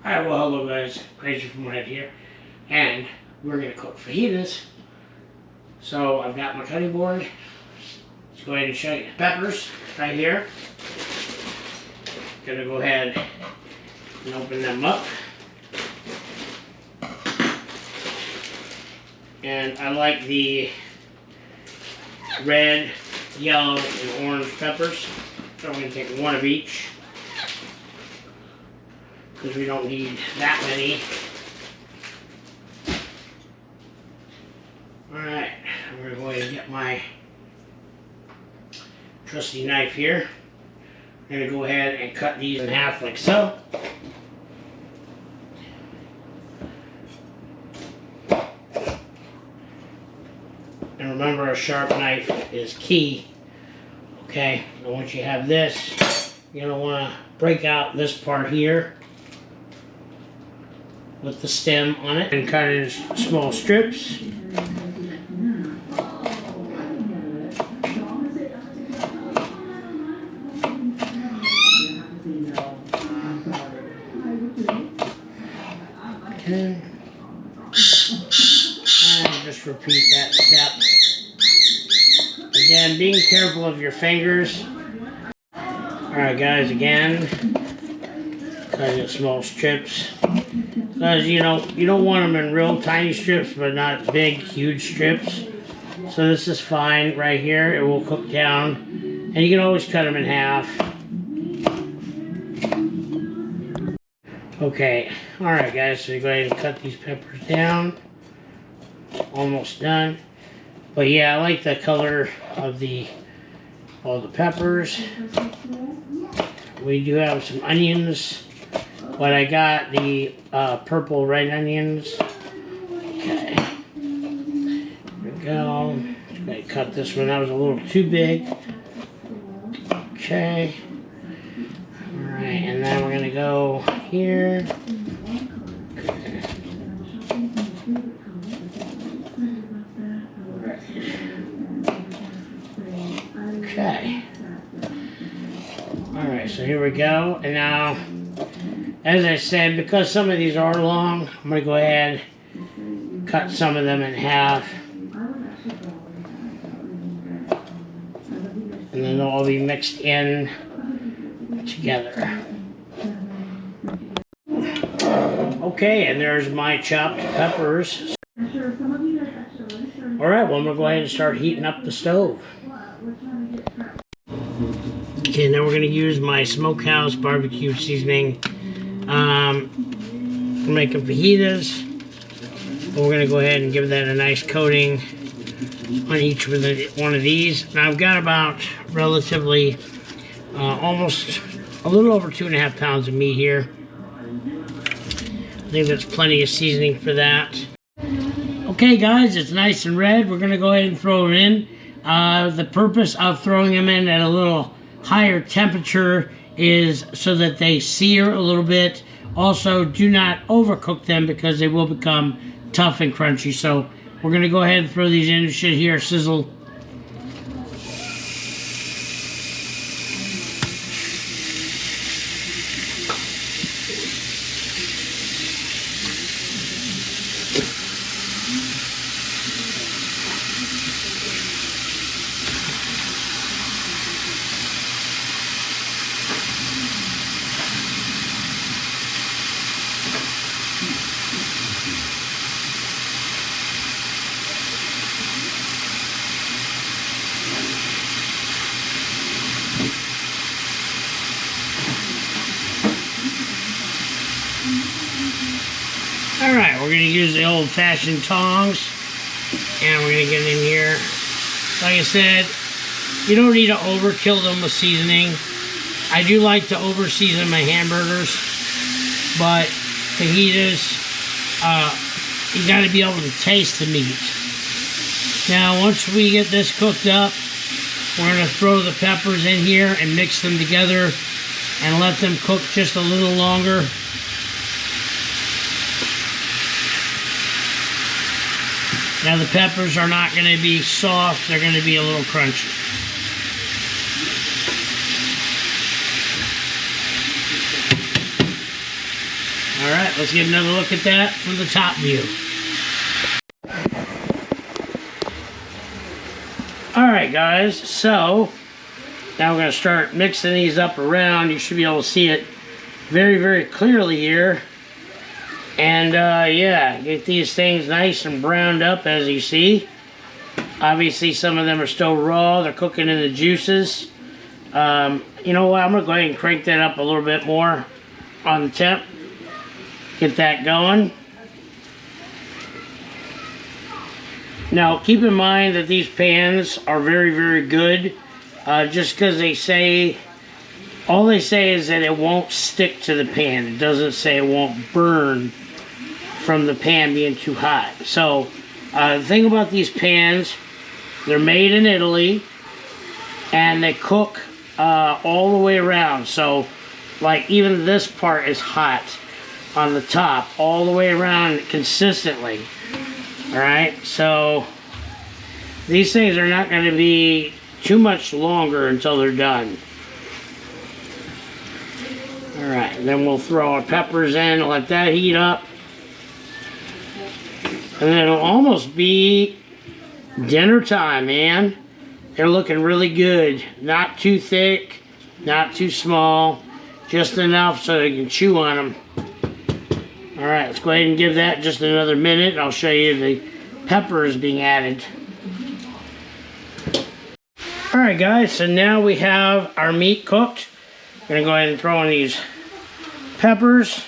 Alright, well, hello guys, Crazy from Red here, and we're going to cook fajitas. So I've got my cutting board. Let's go ahead and show you the peppers right here. Gonna go ahead and open them up. And I like the red, yellow, and orange peppers. So I'm going to take one of each, because we don't need that many. Alright, I'm going to go ahead and get my trusty knife here. I'm going to go ahead and cut these in half like so. And remember, a sharp knife is key. Okay, and once you have this, you're going to want to break out this part here with the stem on it and cut it in small strips. Okay. And just repeat that step. Again, being careful of your fingers. Alright guys, again, cut in small strips. Because you don't want them in real tiny strips, but not big, huge strips. So this is fine right here. It will cook down. And you can always cut them in half. Okay, alright guys, so you go ahead and cut these peppers down. Almost done. But yeah, I like the color of all the peppers. We do have some onions, but I got the purple red onions. Okay, there we go. Just gonna cut this one. That was a little too big. Okay. Alright, and then we're gonna go here. Okay. Alright, so here we go. And now, as I said, because some of these are long, I'm going to go ahead and cut some of them in half. And then they'll all be mixed in together. Okay, and there's my chopped peppers. Alright, well, I'm going to go ahead and start heating up the stove. Okay, now we're going to use my smokehouse barbecue seasoning. We're making fajitas. We're going to go ahead and give that a nice coating on each one of these. Now I've got about relatively almost a little over 2.5 pounds of meat here. I think that's plenty of seasoning for that. Okay guys, it's nice and red. We're going to go ahead and throw it in. The purpose of throwing them in at a little higher temperature is so that they sear a little bit. Also, do not overcook them because they will become tough and crunchy. So we're going to go ahead and throw these in. You should hear sizzle. Alright, we're going to use the old-fashioned tongs, and we're going to get in here. Like I said, you don't need to overkill them with seasoning. I do like to over-season my hamburgers, but fajitas, you got to be able to taste the meat. Now, once we get this cooked up, we're going to throw the peppers in here and mix them together and let them cook just a little longer. Now the peppers are not going to be soft, they're going to be a little crunchy. Alright, let's get another look at that from the top view. Alright guys, so now we're going to start mixing these up around. You should be able to see it very, very clearly here. And yeah, get these things nice and browned up as you see. Obviously some of them are still raw, they're cooking in the juices. You know what, I'm going to go ahead and crank that up a little bit more on the temp. Get that going. Now keep in mind that these pans are very, very good. Just because they say, all they say is that it won't stick to the pan. It doesn't say it won't burn from the pan being too hot. So the thing about these pans, they're made in Italy and they cook all the way around. So like even this part is hot on the top all the way around consistently. Alright, so these things are not going to be too much longer until they're done. Alright, then we'll throw our peppers in and let that heat up. And then it'll almost be dinner time, man. They're looking really good. Not too thick, not too small. Just enough so you can chew on them. Alright, let's go ahead and give that just another minute. I'll show you the peppers being added. Alright guys, so now we have our meat cooked. I'm going to go ahead and throw in these peppers.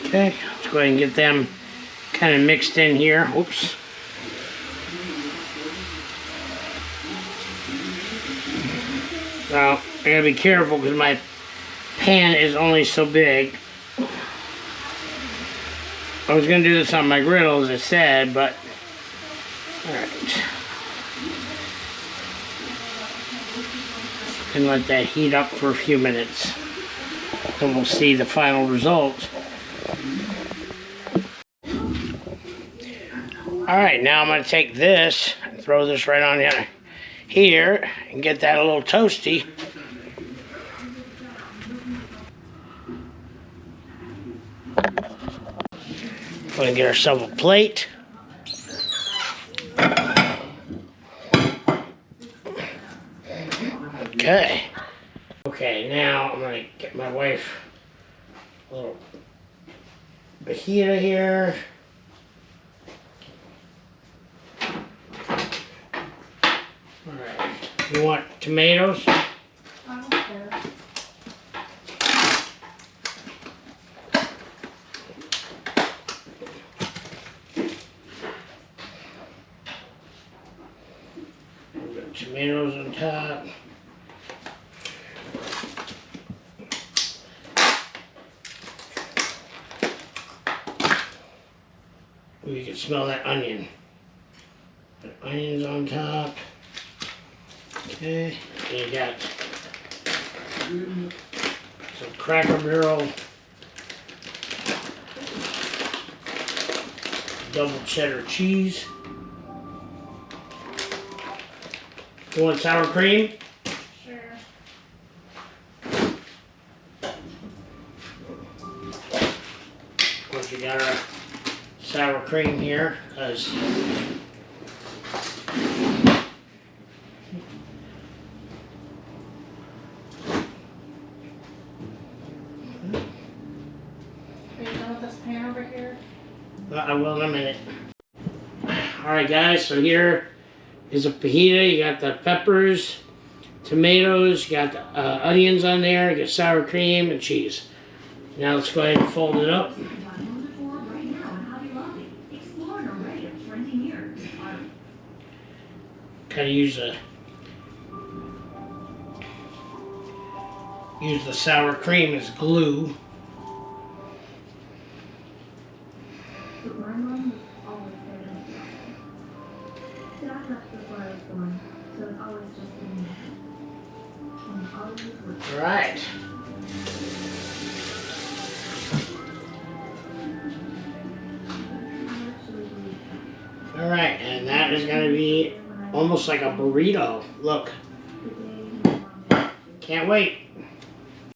Okay, let's go ahead and get them kind of mixed in here. Oops. Now, I gotta be careful because my pan is only so big. I was gonna do this on my griddle as I said, but alright. And let that heat up for a few minutes. Then we'll see the final result. Alright, now I'm gonna take this and throw this right on here and get that a little toasty. We're going to get ourselves a plate. Okay. Okay, now I'm going to get my wife a little fajita here. Alright. You want tomatoes? Tomatoes on top. Ooh, you can smell that onion. Put onions on top. Okay, and you got some Cracker Barrel double cheddar cheese. You want sour cream? Sure. Once you got our sour cream here, because Are you done with this pan over here? I will in a minute. Alright guys, so here is a fajita. You got the peppers, tomatoes, you got the onions on there, you got sour cream and cheese. Now let's go ahead and fold it up. Kind of use the sour cream as glue. Alright. Alright, and that is going to be almost like a burrito. Look. Can't wait.